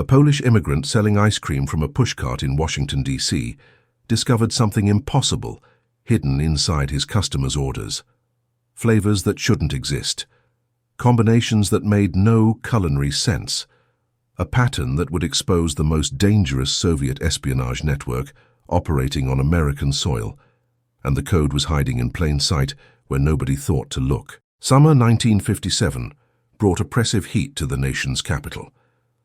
A Polish immigrant selling ice cream from a pushcart in Washington, D.C., discovered something impossible hidden inside his customers' orders. Flavors that shouldn't exist. Combinations that made no culinary sense. A pattern that would expose the most dangerous Soviet espionage network operating on American soil. And the code was hiding in plain sight where nobody thought to look. Summer 1957 brought oppressive heat to the nation's capital.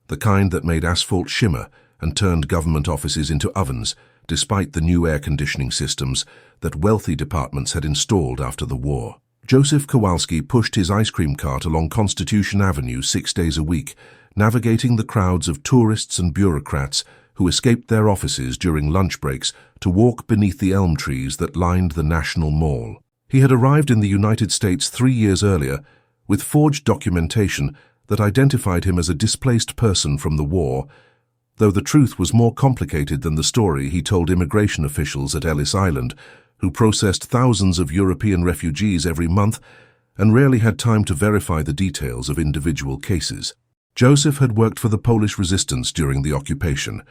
The kind that made asphalt shimmer and turned government offices into ovens, despite the new air conditioning systems that wealthy departments had installed after the war. Josef Kowalski pushed his ice cream cart along Constitution Avenue 6 days a week, navigating the crowds of tourists and bureaucrats who escaped their offices during lunch breaks to walk beneath the elm trees that lined the National Mall. He had arrived in the United States 3 years earlier with forged documentation that identified him as a displaced person from the war, though the truth was more complicated than the story he told immigration officials at Ellis Island, who processed thousands of European refugees every month and rarely had time to verify the details of individual cases. Josef had worked for the Polish resistance during the occupation,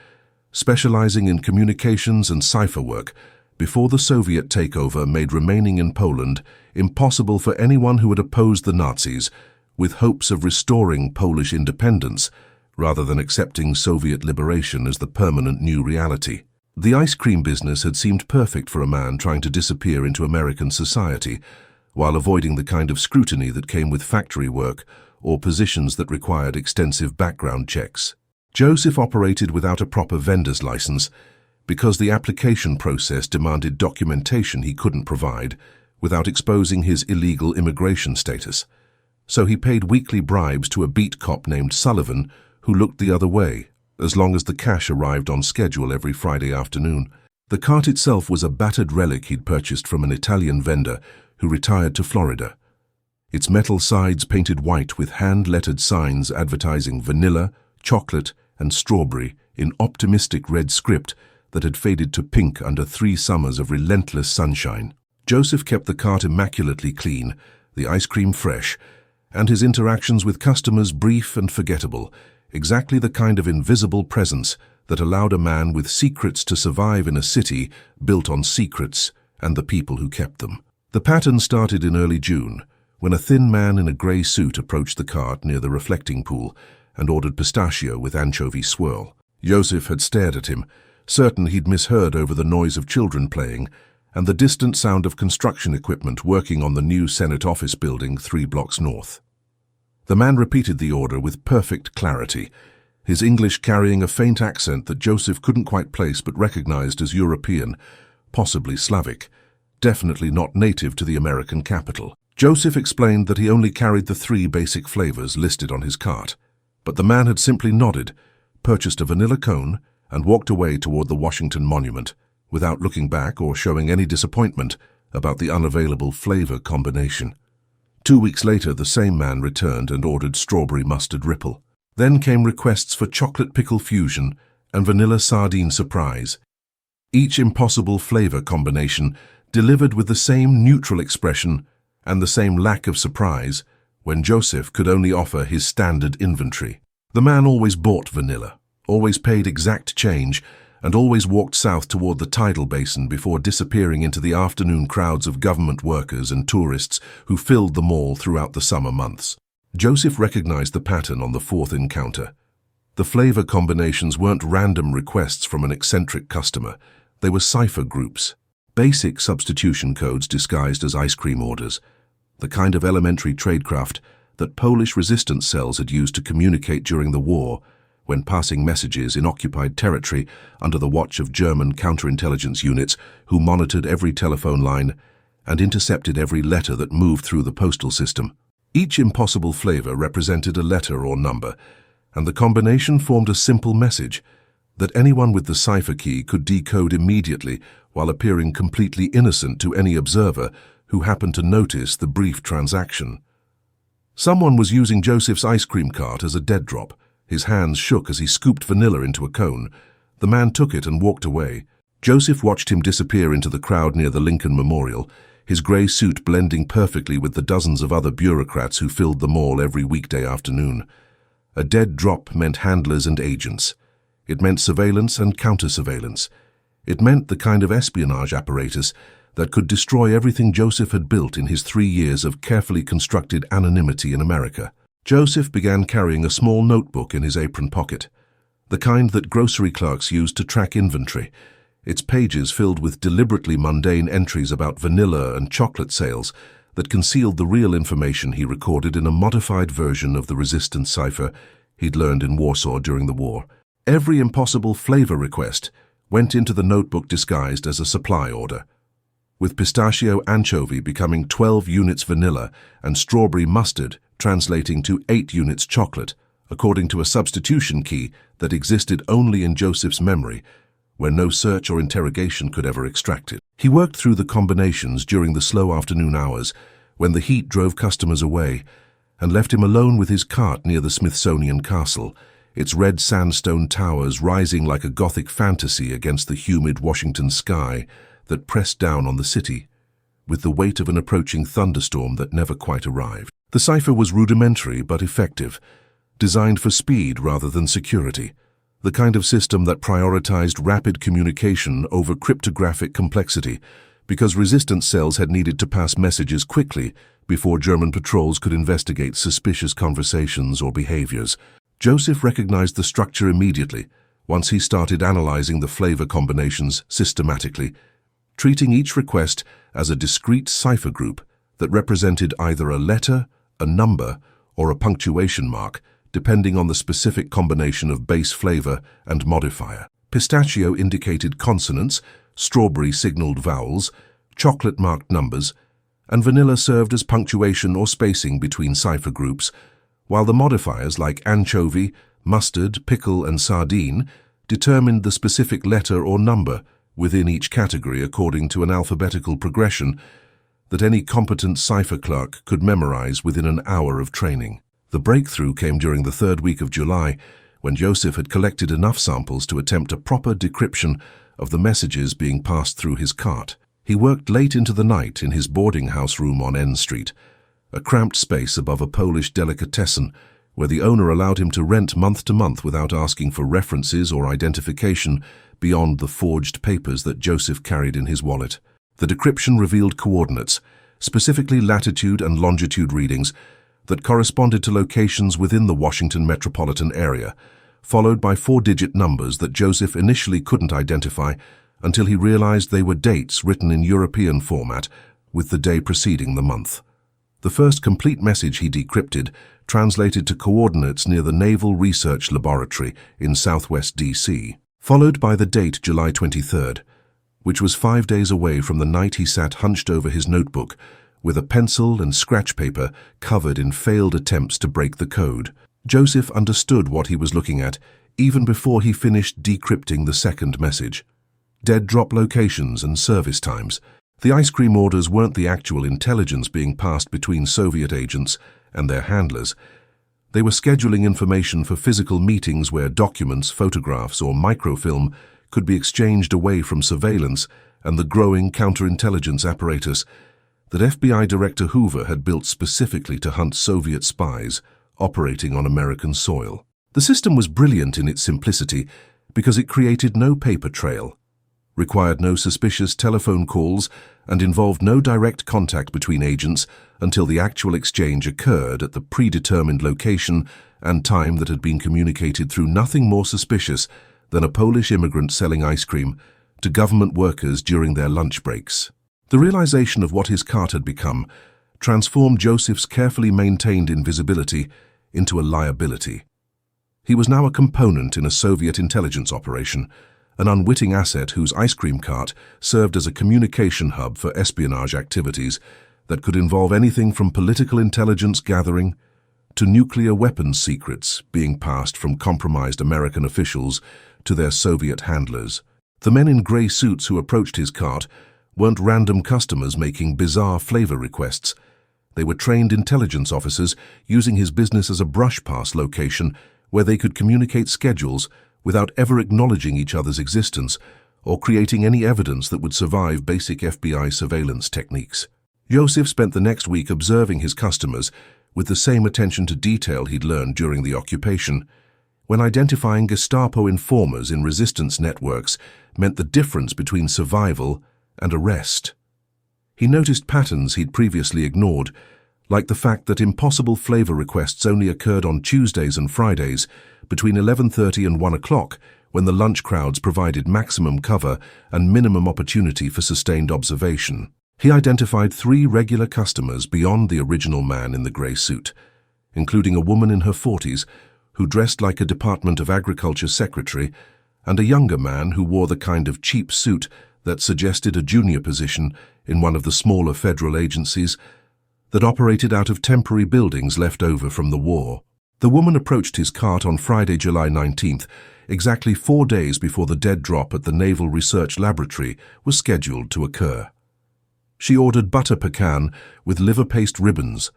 specializing in communications and cipher work before the Soviet takeover made remaining in Poland impossible for anyone who had opposed the Nazis, with hopes of restoring Polish independence rather than accepting Soviet liberation as the permanent new reality. The ice cream business had seemed perfect for a man trying to disappear into American society, while avoiding the kind of scrutiny that came with factory work or positions that required extensive background checks. Josef operated without a proper vendor's license because the application process demanded documentation he couldn't provide without exposing his illegal immigration status. So he paid weekly bribes to a beat cop named Sullivan who looked the other way, as long as the cash arrived on schedule every Friday afternoon. The cart itself was a battered relic he'd purchased from an Italian vendor who retired to Florida. Its metal sides painted white with hand-lettered signs advertising vanilla, chocolate, and strawberry in optimistic red script that had faded to pink under 3 summers of relentless sunshine. Josef kept the cart immaculately clean, the ice cream fresh, and his interactions with customers brief and forgettable, exactly the kind of invisible presence that allowed a man with secrets to survive in a city built on secrets and the people who kept them. The pattern started in early June, when a thin man in a grey suit approached the cart near the reflecting pool and ordered pistachio with anchovy swirl. Josef had stared at him, certain he'd misheard over the noise of children playing and the distant sound of construction equipment working on the new Senate office building 3 blocks north. The man repeated the order with perfect clarity, his English carrying a faint accent that Josef couldn't quite place but recognized as European, possibly Slavic, definitely not native to the American capital. Josef explained that he only carried the 3 basic flavors listed on his cart, but the man had simply nodded, purchased a vanilla cone, and walked away toward the Washington Monument, without looking back or showing any disappointment about the unavailable flavor combination. 2 weeks later, the same man returned and ordered strawberry mustard ripple. Then came requests for chocolate pickle fusion and vanilla sardine surprise. Each impossible flavor combination delivered with the same neutral expression and the same lack of surprise when Josef could only offer his standard inventory. The man always bought vanilla, always paid exact change, and always walked south toward the tidal basin before disappearing into the afternoon crowds of government workers and tourists who filled the mall throughout the summer months. Josef recognized the pattern on the 4th encounter. The flavor combinations weren't random requests from an eccentric customer. They were cipher groups, basic substitution codes disguised as ice cream orders, the kind of elementary tradecraft that Polish resistance cells had used to communicate during the war, when passing messages in occupied territory under the watch of German counterintelligence units who monitored every telephone line and intercepted every letter that moved through the postal system. Each impossible flavor represented a letter or number, and the combination formed a simple message that anyone with the cipher key could decode immediately while appearing completely innocent to any observer who happened to notice the brief transaction. Someone was using Josef's ice cream cart as a dead drop. His hands shook as he scooped vanilla into a cone. The man took it and walked away. Josef watched him disappear into the crowd near the Lincoln Memorial, his grey suit blending perfectly with the dozens of other bureaucrats who filled the mall every weekday afternoon. A dead drop meant handlers and agents. It meant surveillance and counter-surveillance. It meant the kind of espionage apparatus that could destroy everything Josef had built in his 3 years of carefully constructed anonymity in America. Josef began carrying a small notebook in his apron pocket, the kind that grocery clerks used to track inventory, its pages filled with deliberately mundane entries about vanilla and chocolate sales that concealed the real information he recorded in a modified version of the resistance cipher he'd learned in Warsaw during the war. Every impossible flavor request went into the notebook disguised as a supply order, with pistachio anchovy becoming 12 units vanilla and strawberry mustard translating to 8 units chocolate, according to a substitution key that existed only in Josef's memory, where no search or interrogation could ever extract it. He worked through the combinations during the slow afternoon hours, when the heat drove customers away, and left him alone with his cart near the Smithsonian Castle, its red sandstone towers rising like a Gothic fantasy against the humid Washington sky that pressed down on the city, with the weight of an approaching thunderstorm that never quite arrived. The cipher was rudimentary but effective, designed for speed rather than security, the kind of system that prioritized rapid communication over cryptographic complexity, because resistance cells had needed to pass messages quickly before German patrols could investigate suspicious conversations or behaviors. Josef recognized the structure immediately once he started analyzing the flavor combinations systematically, treating each request as a discrete cipher group that represented either a letter, a number, or a punctuation mark, depending on the specific combination of base flavor and modifier. Pistachio indicated consonants, strawberry signaled vowels, chocolate marked numbers, and vanilla served as punctuation or spacing between cipher groups, while the modifiers like anchovy, mustard, pickle, and sardine determined the specific letter or number within each category according to an alphabetical progression that any competent cipher clerk could memorize within an hour of training. The breakthrough came during the 3rd week of July, when Josef had collected enough samples to attempt a proper decryption of the messages being passed through his cart. He worked late into the night in his boarding house room on N Street, a cramped space above a Polish delicatessen where the owner allowed him to rent month to month without asking for references or identification beyond the forged papers that Josef carried in his wallet. The decryption revealed coordinates, specifically latitude and longitude readings, that corresponded to locations within the Washington metropolitan area, followed by 4-digit numbers that Josef initially couldn't identify until he realized they were dates written in European format with the day preceding the month. The first complete message he decrypted translated to coordinates near the Naval Research Laboratory in southwest D.C., followed by the date July 23rd, which was 5 days away from the night he sat hunched over his notebook with a pencil and scratch paper covered in failed attempts to break the code. Josef understood what he was looking at even before he finished decrypting the second message. Dead drop locations and service times. The ice cream orders weren't the actual intelligence being passed between Soviet agents and their handlers. They were scheduling information for physical meetings where documents, photographs, or microfilm could be exchanged away from surveillance and the growing counterintelligence apparatus that FBI Director Hoover had built specifically to hunt Soviet spies operating on American soil. The system was brilliant in its simplicity because it created no paper trail, required no suspicious telephone calls, and involved no direct contact between agents until the actual exchange occurred at the predetermined location and time that had been communicated through nothing more suspicious than a Polish immigrant selling ice cream to government workers during their lunch breaks. The realization of what his cart had become transformed Josef's carefully maintained invisibility into a liability. He was now a component in a Soviet intelligence operation, an unwitting asset whose ice cream cart served as a communication hub for espionage activities that could involve anything from political intelligence gathering to nuclear weapons secrets being passed from compromised American officials to their Soviet handlers. The men in grey suits who approached his cart weren't random customers making bizarre flavor requests. They were trained intelligence officers using his business as a brush pass location where they could communicate schedules without ever acknowledging each other's existence or creating any evidence that would survive basic FBI surveillance techniques. Josef spent the next week observing his customers with the same attention to detail he'd learned during the occupation, when identifying Gestapo informers in resistance networks meant the difference between survival and arrest. He noticed patterns he'd previously ignored, like the fact that impossible flavor requests only occurred on Tuesdays and Fridays between 11:30 and 1 o'clock, when the lunch crowds provided maximum cover and minimum opportunity for sustained observation. He identified 3 regular customers beyond the original man in the grey suit, including a woman in her 40s who dressed like a Department of Agriculture secretary, and a younger man who wore the kind of cheap suit that suggested a junior position in one of the smaller federal agencies that operated out of temporary buildings left over from the war. The woman approached his cart on Friday, July 19th, exactly 4 days before the dead drop at the Naval Research Laboratory was scheduled to occur. She ordered butter pecan with liver paste ribbons.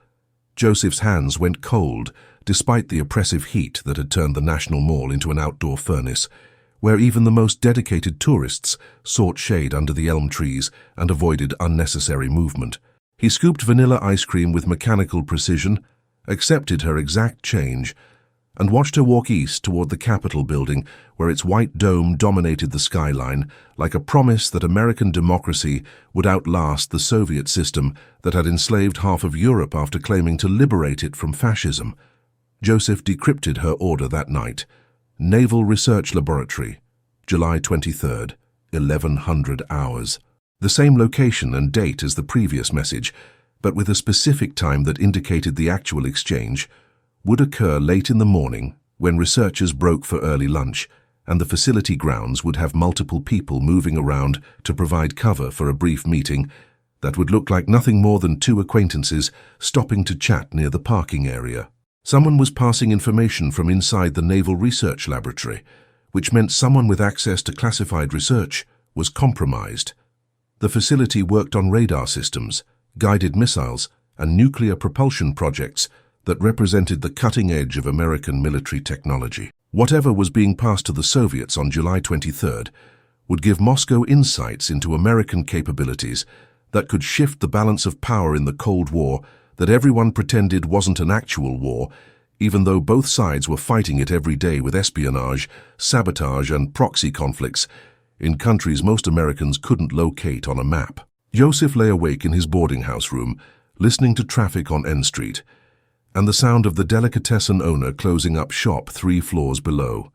Joseph's hands went cold, despite the oppressive heat that had turned the National Mall into an outdoor furnace, where even the most dedicated tourists sought shade under the elm trees and avoided unnecessary movement. He scooped vanilla ice cream with mechanical precision, accepted her exact change, and watched her walk east toward the Capitol building, where its white dome dominated the skyline, like a promise that American democracy would outlast the Soviet system that had enslaved half of Europe after claiming to liberate it from fascism. Joseph decrypted her order that night. Naval Research Laboratory, July 23rd, 1100 hours. The same location and date as the previous message, but with a specific time that indicated the actual exchange, would occur late in the morning when researchers broke for early lunch, and the facility grounds would have multiple people moving around to provide cover for a brief meeting that would look like nothing more than 2 acquaintances stopping to chat near the parking area. Someone was passing information from inside the Naval Research Laboratory, which meant someone with access to classified research was compromised. The facility worked on radar systems, guided missiles, and nuclear propulsion projects that represented the cutting edge of American military technology. Whatever was being passed to the Soviets on July 23rd would give Moscow insights into American capabilities that could shift the balance of power in the Cold War that everyone pretended wasn't an actual war, even though both sides were fighting it every day with espionage, sabotage, and proxy conflicts in countries most Americans couldn't locate on a map. Joseph lay awake in his boarding house room, listening to traffic on N Street, and the sound of the delicatessen owner closing up shop 3 floors below.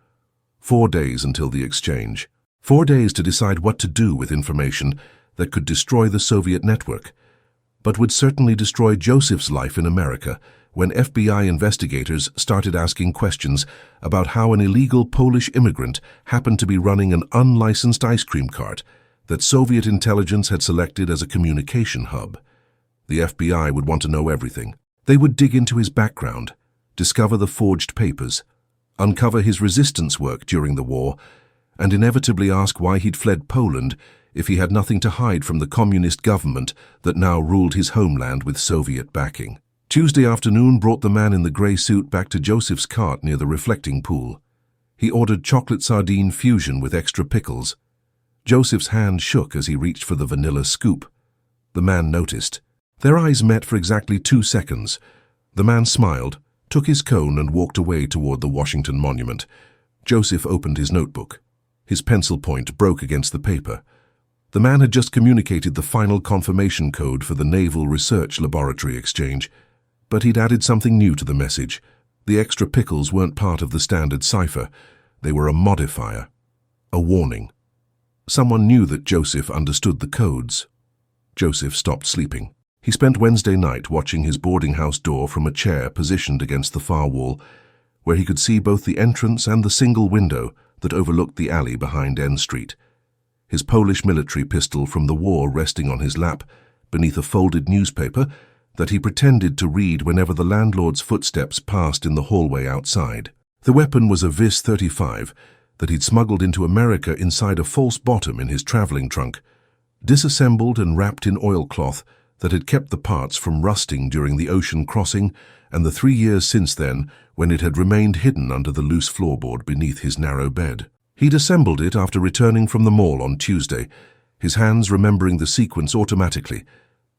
4 days until the exchange. 4 days to decide what to do with information that could destroy the Soviet network, but would certainly destroy Joseph's life in America when FBI investigators started asking questions about how an illegal Polish immigrant happened to be running an unlicensed ice cream cart that Soviet intelligence had selected as a communication hub. The FBI would want to know everything. They would dig into his background, discover the forged papers, uncover his resistance work during the war, and inevitably ask why he'd fled Poland if he had nothing to hide from the communist government that now ruled his homeland with Soviet backing. Tuesday afternoon brought the man in the grey suit back to Joseph's cart near the reflecting pool. He ordered chocolate sardine fusion with extra pickles. Joseph's hand shook as he reached for the vanilla scoop. The man noticed. Their eyes met for exactly 2 seconds. The man smiled, took his cone and walked away toward the Washington Monument. Joseph opened his notebook. His pencil point broke against the paper. The man had just communicated the final confirmation code for the Naval Research Laboratory exchange, but he'd added something new to the message. The extra pickles weren't part of the standard cipher. They were a modifier, a warning. Someone knew that Joseph understood the codes. Joseph stopped sleeping. He spent Wednesday night watching his boarding house door from a chair positioned against the far wall, where he could see both the entrance and the single window that overlooked the alley behind N Street. His Polish military pistol from the war resting on his lap beneath a folded newspaper that he pretended to read whenever the landlord's footsteps passed in the hallway outside. The weapon was a Vis 35 that he'd smuggled into America inside a false bottom in his traveling trunk, disassembled and wrapped in oilcloth that had kept the parts from rusting during the ocean crossing and the 3 years since then when it had remained hidden under the loose floorboard beneath his narrow bed. He'd assembled it after returning from the mall on Tuesday, his hands remembering the sequence automatically.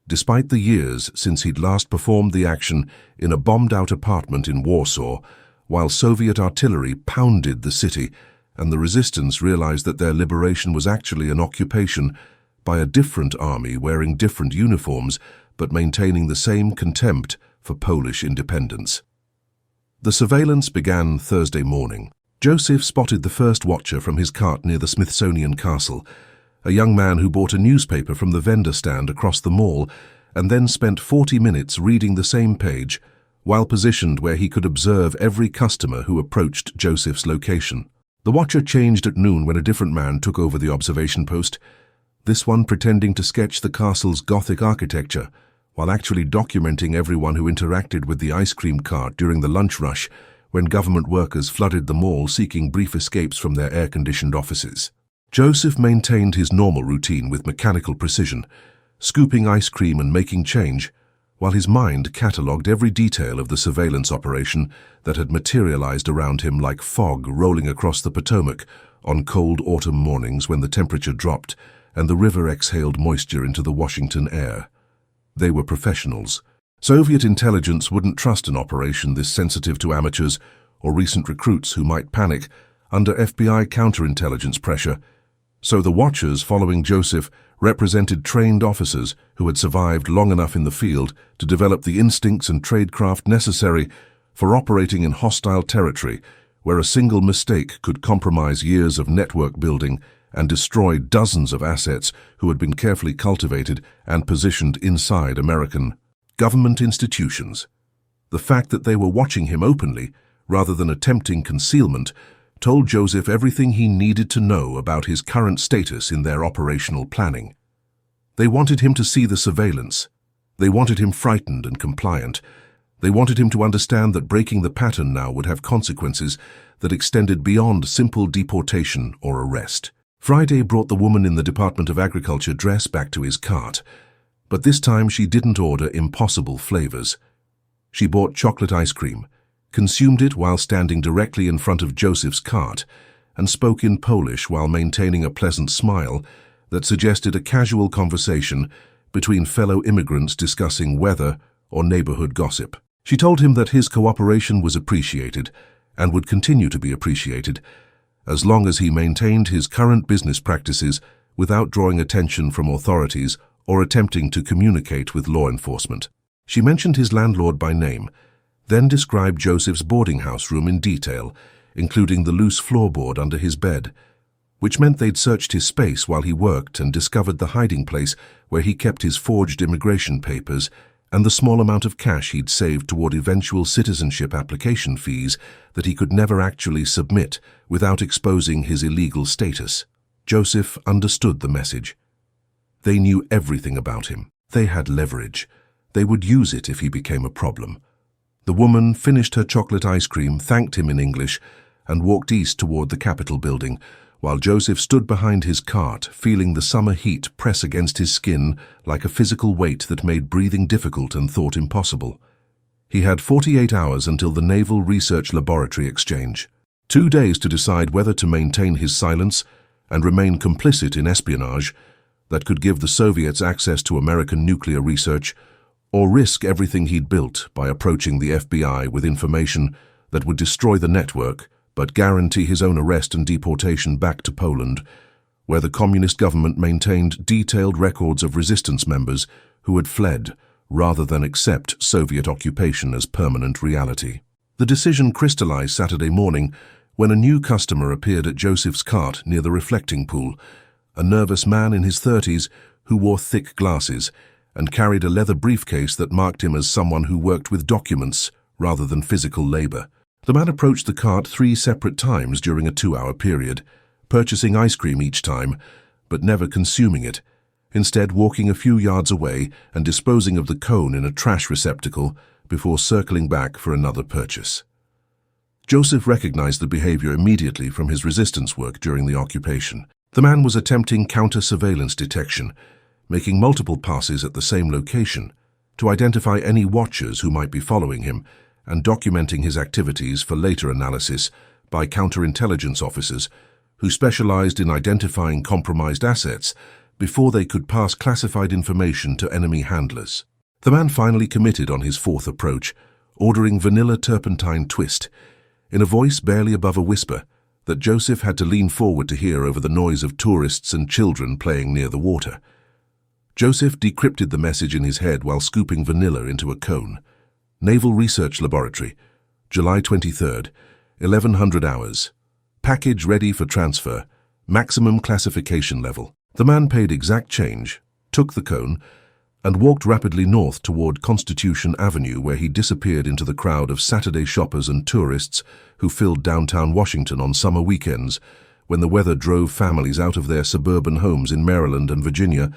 Despite the years since he'd last performed the action in a bombed-out apartment in Warsaw, while Soviet artillery pounded the city and the resistance realized that their liberation was actually an occupation by a different army wearing different uniforms but maintaining the same contempt for Polish independence. The surveillance began Thursday morning. Josef spotted the first watcher from his cart near the Smithsonian Castle, a young man who bought a newspaper from the vendor stand across the mall and then spent 40 minutes reading the same page while positioned where he could observe every customer who approached Josef's location. The watcher changed at noon when a different man took over the observation post, this one pretending to sketch the castle's Gothic architecture while actually documenting everyone who interacted with the ice cream cart during the lunch rush when government workers flooded the mall seeking brief escapes from their air-conditioned offices. Josef maintained his normal routine with mechanical precision, scooping ice cream and making change, while his mind catalogued every detail of the surveillance operation that had materialized around him like fog rolling across the Potomac on cold autumn mornings when the temperature dropped and the river exhaled moisture into the Washington air. They were professionals. Soviet intelligence wouldn't trust an operation this sensitive to amateurs or recent recruits who might panic under FBI counterintelligence pressure. So the watchers following Josef represented trained officers who had survived long enough in the field to develop the instincts and tradecraft necessary for operating in hostile territory where a single mistake could compromise years of network building and destroy dozens of assets who had been carefully cultivated and positioned inside American government institutions. The fact that they were watching him openly, rather than attempting concealment, told Josef everything he needed to know about his current status in their operational planning. They wanted him to see the surveillance. They wanted him frightened and compliant. They wanted him to understand that breaking the pattern now would have consequences that extended beyond simple deportation or arrest. Friday brought the woman in the Department of Agriculture dress back to his cart, but this time she didn't order impossible flavors. She bought chocolate ice cream, consumed it while standing directly in front of Josef's cart, and spoke in Polish while maintaining a pleasant smile that suggested a casual conversation between fellow immigrants discussing weather or neighborhood gossip. She told him that his cooperation was appreciated and would continue to be appreciated as long as he maintained his current business practices without drawing attention from authorities or attempting to communicate with law enforcement. She mentioned his landlord by name, then described Josef's boarding house room in detail, including the loose floorboard under his bed, which meant they'd searched his space while he worked and discovered the hiding place where he kept his forged immigration papers and the small amount of cash he'd saved toward eventual citizenship application fees that he could never actually submit without exposing his illegal status. Josef understood the message. They knew everything about him. They had leverage. They would use it if he became a problem. The woman finished her chocolate ice cream, thanked him in English, and walked east toward the Capitol building, while Josef stood behind his cart, feeling the summer heat press against his skin like a physical weight that made breathing difficult and thought impossible. He had 48 hours until the Naval Research Laboratory exchange. 2 days to decide whether to maintain his silence and remain complicit in espionage that could give the Soviets access to American nuclear research, or risk everything he'd built by approaching the FBI with information that would destroy the network but guarantee his own arrest and deportation back to Poland, where the communist government maintained detailed records of resistance members who had fled rather than accept Soviet occupation as permanent reality. The decision crystallized Saturday morning when a new customer appeared at Josef's cart near the reflecting pool, a nervous man in his 30s who wore thick glasses and carried a leather briefcase that marked him as someone who worked with documents rather than physical labor. The man approached the cart 3 separate times during a 2-hour period, purchasing ice cream each time, but never consuming it, instead walking a few yards away and disposing of the cone in a trash receptacle before circling back for another purchase. Josef recognized the behavior immediately from his resistance work during the occupation. The man was attempting counter-surveillance detection, making multiple passes at the same location to identify any watchers who might be following him and documenting his activities for later analysis by counterintelligence officers who specialized in identifying compromised assets before they could pass classified information to enemy handlers. The man finally committed on his fourth approach, ordering vanilla turpentine twist, in a voice barely above a whisper that Josef had to lean forward to hear over the noise of tourists and children playing near the water. Josef decrypted the message in his head while scooping vanilla into a cone. Naval Research Laboratory, July 23rd, 1100 hours. Package ready for transfer. Maximum classification level. The man paid exact change, took the cone, and walked rapidly north toward Constitution Avenue, where he disappeared into the crowd of Saturday shoppers and tourists who filled downtown Washington on summer weekends, when the weather drove families out of their suburban homes in Maryland and Virginia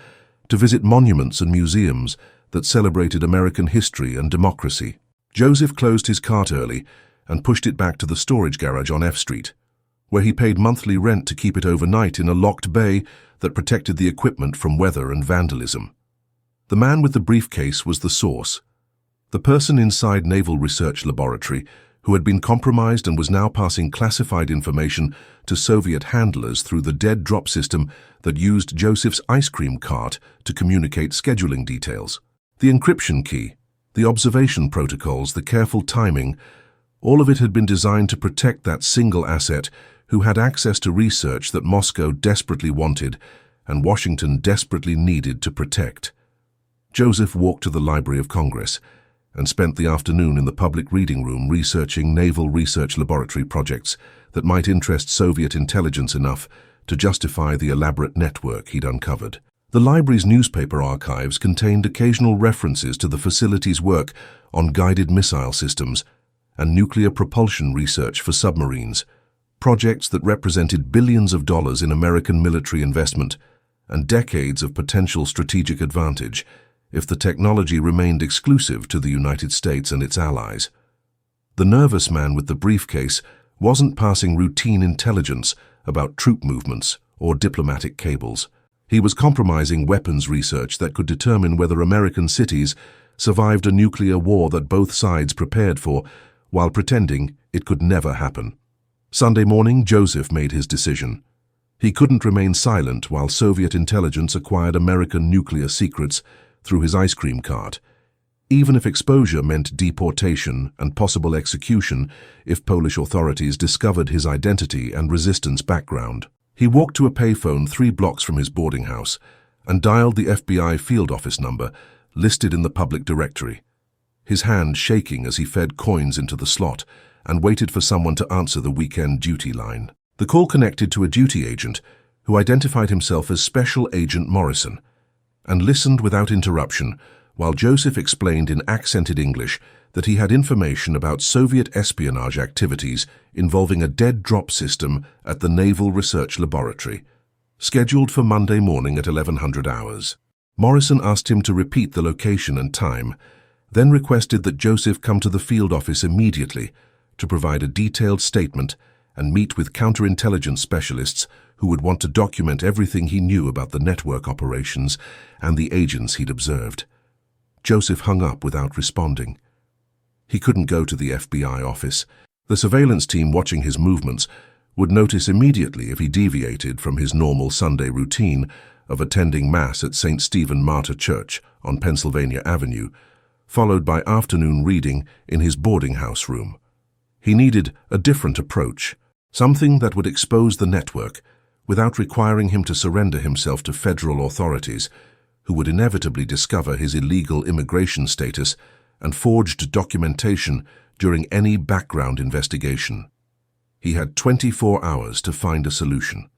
to visit monuments and museums that celebrated American history and democracy. Josef closed his cart early and pushed it back to the storage garage on F Street, where he paid monthly rent to keep it overnight in a locked bay that protected the equipment from weather and vandalism. The man with the briefcase was the source. The person inside Naval Research Laboratory who had been compromised and was now passing classified information to Soviet handlers through the dead drop system that used Josef's ice cream cart to communicate scheduling details. The encryption key, the observation protocols, the careful timing, all of it had been designed to protect that single asset who had access to research that Moscow desperately wanted and Washington desperately needed to protect. Josef walked to the Library of Congress and spent the afternoon in the public reading room researching Naval Research Laboratory projects that might interest Soviet intelligence enough to justify the elaborate network he'd uncovered. The library's newspaper archives contained occasional references to the facility's work on guided missile systems and nuclear propulsion research for submarines, projects that represented billions of dollars in American military investment and decades of potential strategic advantage if the technology remained exclusive to the United States and its allies. The nervous man with the briefcase wasn't passing routine intelligence about troop movements or diplomatic cables. He was compromising weapons research that could determine whether American cities survived a nuclear war that both sides prepared for, while pretending it could never happen. Sunday morning, Josef made his decision. He couldn't remain silent while Soviet intelligence acquired American nuclear secrets through his ice cream cart, even if exposure meant deportation and possible execution if Polish authorities discovered his identity and resistance background. He walked to a payphone 3 blocks from his boarding house and dialed the FBI field office number listed in the public directory, his hand shaking as he fed coins into the slot and waited for someone to answer the weekend duty line. The call connected to a duty agent who identified himself as Special Agent Morrison and listened without interruption while Josef explained in accented English that he had information about Soviet espionage activities involving a dead drop system at the Naval Research Laboratory, scheduled for Monday morning at 1100 hours. Morrison asked him to repeat the location and time, then requested that Josef come to the field office immediately to provide a detailed statement and meet with counterintelligence specialists who would want to document everything he knew about the network operations and the agents he'd observed. Josef hung up without responding. He couldn't go to the FBI office. The surveillance team watching his movements would notice immediately if he deviated from his normal Sunday routine of attending Mass at St. Stephen Martyr Church on Pennsylvania Avenue, followed by afternoon reading in his boarding house room. He needed a different approach, something that would expose the network without requiring him to surrender himself to federal authorities, who would inevitably discover his illegal immigration status and forged documentation during any background investigation. He had 24 hours to find a solution.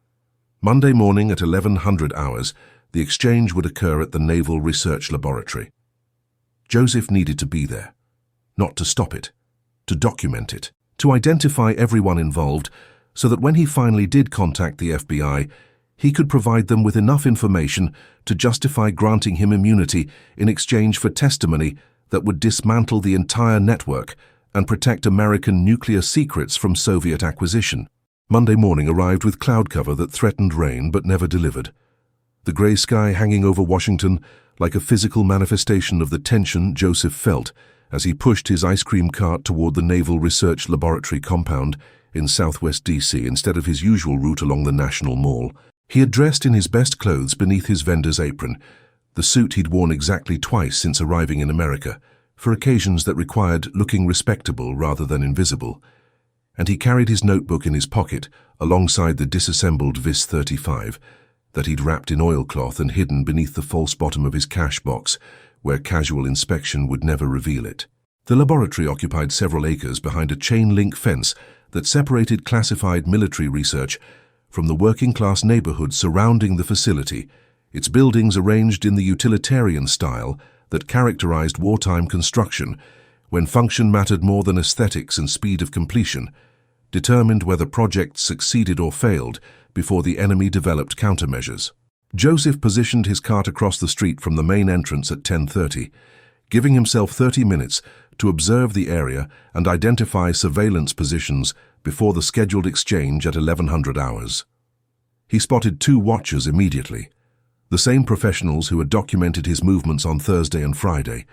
Monday morning at 1100 hours, the exchange would occur at the Naval Research Laboratory. Josef needed to be there, not to stop it, to document it, to identify everyone involved so that when he finally did contact the FBI, he could provide them with enough information to justify granting him immunity in exchange for testimony that would dismantle the entire network and protect American nuclear secrets from Soviet acquisition. Monday morning arrived with cloud cover that threatened rain but never delivered. The gray sky hanging over Washington like a physical manifestation of the tension Josef felt as he pushed his ice cream cart toward the Naval Research Laboratory compound in southwest D.C. instead of his usual route along the National Mall. He had dressed in his best clothes beneath his vendor's apron, the suit he'd worn exactly twice since arriving in America, for occasions that required looking respectable rather than invisible, and he carried his notebook in his pocket alongside the disassembled Vis 35 that he'd wrapped in oilcloth and hidden beneath the false bottom of his cash box, where casual inspection would never reveal it. The laboratory occupied several acres behind a chain-link fence that separated classified military research from the working-class neighborhood surrounding the facility, its buildings arranged in the utilitarian style that characterized wartime construction, when function mattered more than aesthetics and speed of completion, determined whether projects succeeded or failed before the enemy developed countermeasures. Joseph positioned his cart across the street from the main entrance at 10:30, giving himself 30 minutes to observe the area and identify surveillance positions before the scheduled exchange at 1100 hours. He spotted 2 watchers immediately, the same professionals who had documented his movements on Thursday and Friday,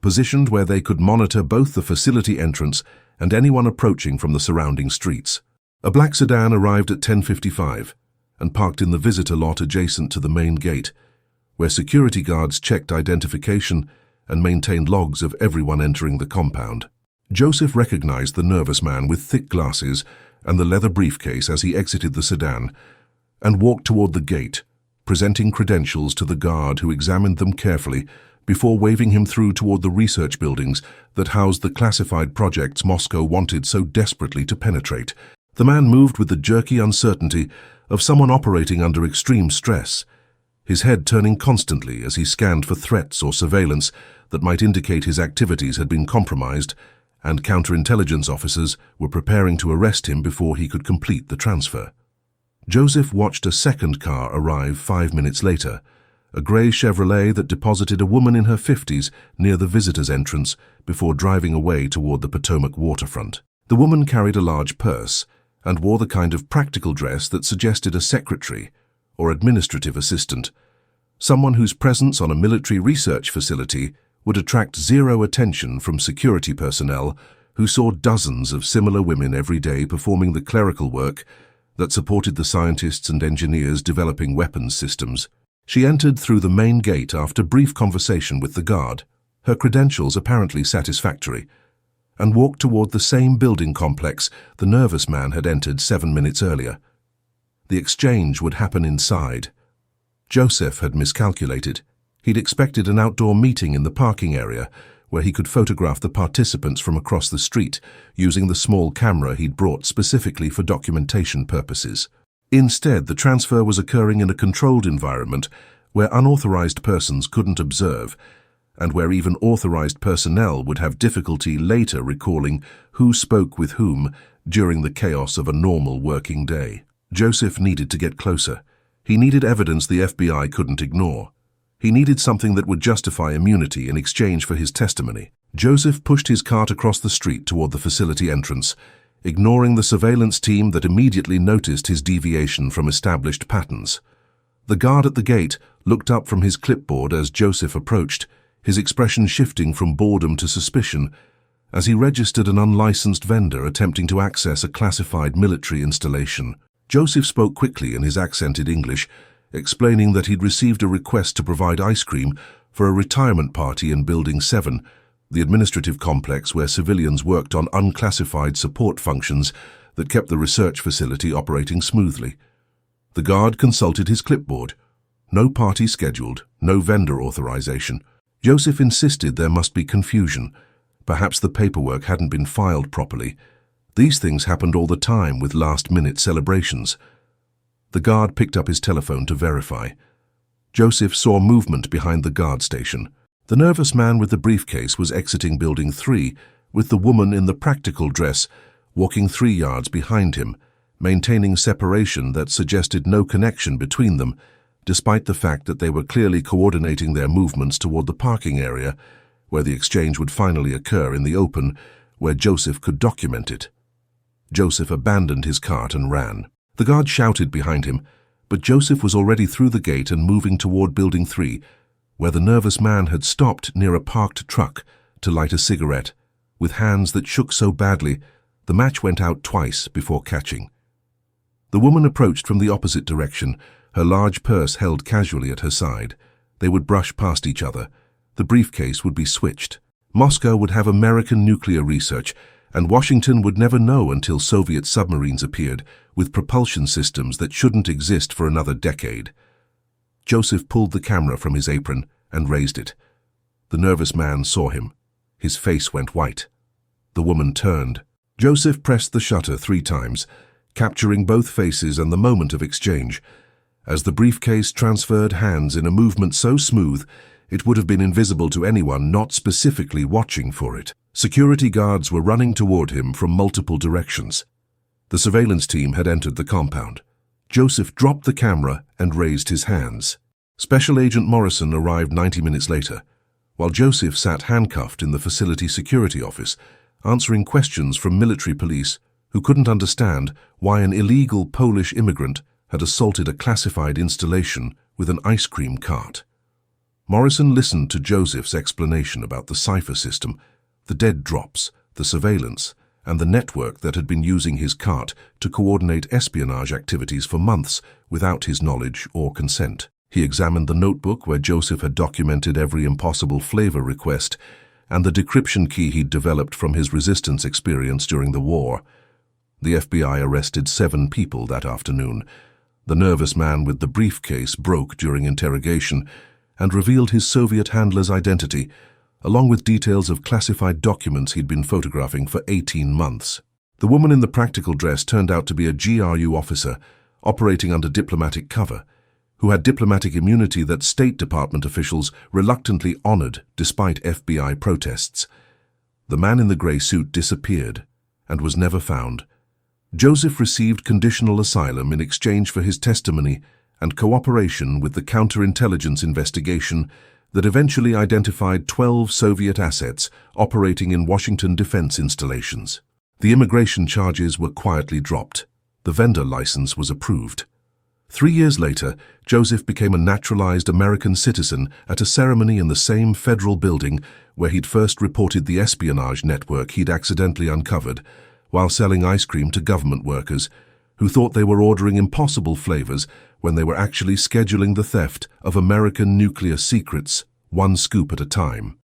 positioned where they could monitor both the facility entrance and anyone approaching from the surrounding streets. A black sedan arrived at 10:55 and parked in the visitor lot adjacent to the main gate, where security guards checked identification and maintained logs of everyone entering the compound. Joseph recognized the nervous man with thick glasses and the leather briefcase as he exited the sedan and walked toward the gate, presenting credentials to the guard who examined them carefully before waving him through toward the research buildings that housed the classified projects Moscow wanted so desperately to penetrate. The man moved with the jerky uncertainty of someone operating under extreme stress, his head turning constantly as he scanned for threats or surveillance that might indicate his activities had been compromised, and counterintelligence officers were preparing to arrest him before he could complete the transfer. Joseph watched a second car arrive 5 minutes later, a grey Chevrolet that deposited a woman in her 50s near the visitor's entrance before driving away toward the Potomac waterfront. The woman carried a large purse and wore the kind of practical dress that suggested a secretary or administrative assistant, someone whose presence on a military research facility would attract zero attention from security personnel who saw dozens of similar women every day performing the clerical work that supported the scientists and engineers developing weapons systems. She entered through the main gate after brief conversation with the guard, her credentials apparently satisfactory, and walked toward the same building complex the nervous man had entered 7 minutes earlier. The exchange would happen inside. Joseph had miscalculated. He'd expected an outdoor meeting in the parking area where he could photograph the participants from across the street using the small camera he'd brought specifically for documentation purposes. Instead, the transfer was occurring in a controlled environment where unauthorized persons couldn't observe, and where even authorized personnel would have difficulty later recalling who spoke with whom during the chaos of a normal working day. Joseph needed to get closer. He needed evidence the FBI couldn't ignore. He needed something that would justify immunity in exchange for his testimony. Joseph pushed his cart across the street toward the facility entrance, ignoring the surveillance team that immediately noticed his deviation from established patterns. The guard at the gate looked up from his clipboard as Joseph approached, his expression shifting from boredom to suspicion as he registered an unlicensed vendor attempting to access a classified military installation. Joseph spoke quickly in his accented English, explaining that he'd received a request to provide ice cream for a retirement party in Building 7, the administrative complex where civilians worked on unclassified support functions that kept the research facility operating smoothly. The guard consulted his clipboard. No party scheduled, no vendor authorization. Joseph insisted there must be confusion. Perhaps the paperwork hadn't been filed properly. These things happened all the time with last-minute celebrations. The guard picked up his telephone to verify. Joseph saw movement behind the guard station. The nervous man with the briefcase was exiting Building 3, with the woman in the practical dress walking 3 yards behind him, maintaining separation that suggested no connection between them, despite the fact that they were clearly coordinating their movements toward the parking area, where the exchange would finally occur in the open, where Joseph could document it. Joseph abandoned his cart and ran. The guard shouted behind him, but Joseph was already through the gate and moving toward Building 3, where the nervous man had stopped near a parked truck to light a cigarette, with hands that shook so badly the match went out twice before catching. The woman approached from the opposite direction, her large purse held casually at her side. They would brush past each other. The briefcase would be switched. Moscow would have American nuclear research, and Washington would never know until Soviet submarines appeared, with propulsion systems that shouldn't exist for another decade. Josef pulled the camera from his apron and raised it. The nervous man saw him. His face went white. The woman turned. Josef pressed the shutter 3 times, capturing both faces and the moment of exchange. As the briefcase transferred hands in a movement so smooth, it would have been invisible to anyone not specifically watching for it. Security guards were running toward him from multiple directions. The surveillance team had entered the compound. Josef dropped the camera and raised his hands. Special Agent Morrison arrived 90 minutes later, while Josef sat handcuffed in the facility security office, answering questions from military police who couldn't understand why an illegal Polish immigrant had assaulted a classified installation with an ice cream cart. Morrison listened to Josef's explanation about the cipher system, the dead drops, the surveillance, and the network that had been using his cart to coordinate espionage activities for months without his knowledge or consent. He examined the notebook where Josef had documented every impossible flavor request and the decryption key he'd developed from his resistance experience during the war. The FBI arrested 7 people that afternoon. The nervous man with the briefcase broke during interrogation and revealed his Soviet handler's identity, along with details of classified documents he'd been photographing for 18 months. The woman in the practical dress turned out to be a GRU officer operating under diplomatic cover, who had diplomatic immunity that State Department officials reluctantly honored despite FBI protests. The man in the gray suit disappeared and was never found. Josef received conditional asylum in exchange for his testimony and cooperation with the counterintelligence investigation that eventually identified 12 Soviet assets operating in Washington defense installations. The immigration charges were quietly dropped. The vendor license was approved. 3 years later, Josef became a naturalized American citizen at a ceremony in the same federal building where he'd first reported the espionage network he'd accidentally uncovered, while selling ice cream to government workers who thought they were ordering impossible flavors when they were actually scheduling the theft of American nuclear secrets, one scoop at a time.